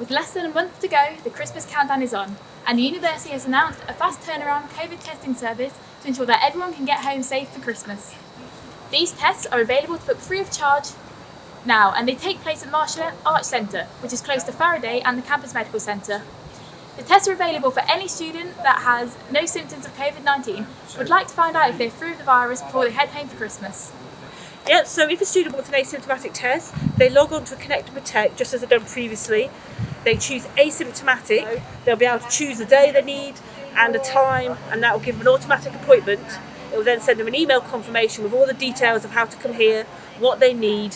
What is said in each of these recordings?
With less than a month to go, the Christmas countdown is on, and the university has announced a fast turnaround COVID testing service to ensure that everyone can get home safe for Christmas. These tests are available to book free of charge now, and they take place at Marshall Arch Centre, which is close to Faraday and the Campus Medical Centre. The tests are available for any student that has no symptoms of COVID-19 but would like to find out if they're free of the virus before they head home for Christmas. Yeah, so if a student wants an asymptomatic test, they log on to Connect and Protect just as they've done previously. They choose asymptomatic, they'll be able to choose the day they need and a time, and that will give them an automatic appointment. It will then send them an email confirmation with all the details of how to come here, what they need.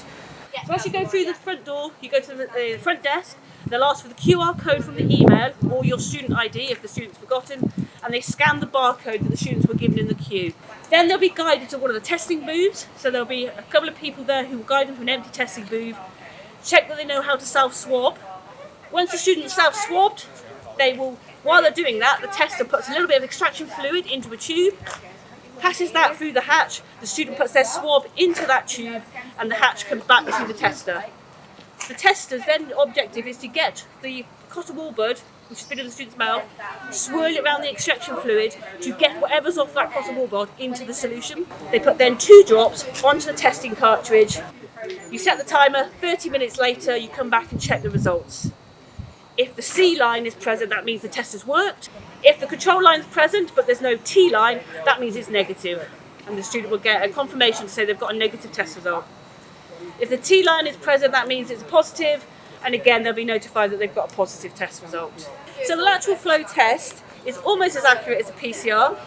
So as you go through the front door, you go to the front desk, they'll ask for the QR code from the email or your student ID if the student's forgotten, and they scan the barcode that the students were given in the queue. Then they'll be guided to one of the testing booths, so there'll be a couple of people there who will guide them to an empty testing booth, check that they know how to self-swab. Once the student's self-swabbed, they will, while they're doing that, the tester puts a little bit of extraction fluid into a tube, passes that through the hatch, the student puts their swab into that tube, and the hatch comes back through the tester. The tester's then objective is to get the cotton wool bud, which has been in the student's mouth, swirl it around the extraction fluid to get whatever's off that cotton wool bud into the solution. They put then 2 drops onto the testing cartridge. You set the timer, 30 minutes later you come back and check the results. If the C line is present, that means the test has worked. If the control line is present but there's no T line, that means it's negative, and the student will get a confirmation to say they've got a negative test result. If the T line is present, that means it's positive, and again they'll be notified that they've got a positive test result. So the lateral flow test is almost as accurate as a PCR.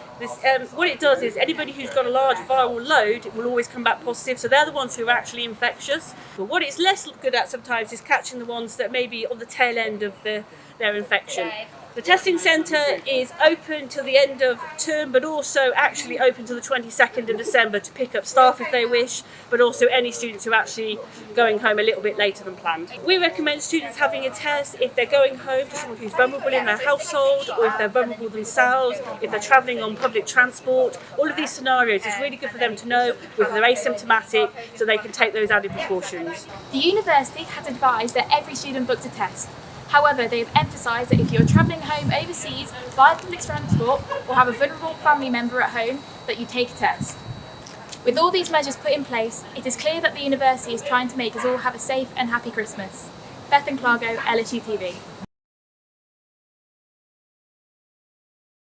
What it does is anybody who's got a large viral load, it will always come back positive, so they're the ones who are actually infectious. But what it's less good at sometimes is catching the ones that may be on the tail end of their infection. The testing centre is open till the end of term, but also actually open till the 22nd of December to pick up staff if they wish, but also any students who are actually going home a little bit later than planned. We recommend students having a test if they're going home to someone who's vulnerable in their household, or if they're vulnerable themselves, if they're travelling on public transport. All of these scenarios, it's really good for them to know if they're asymptomatic, so they can take those added precautions. The university has advised that every student books a test. However, they have emphasised that if you're travelling home overseas via public transport or have a vulnerable family member at home, that you take a test. With all these measures put in place, it is clear that the university is trying to make us all have a safe and happy Christmas. Bethan, Clargo, LSUTV.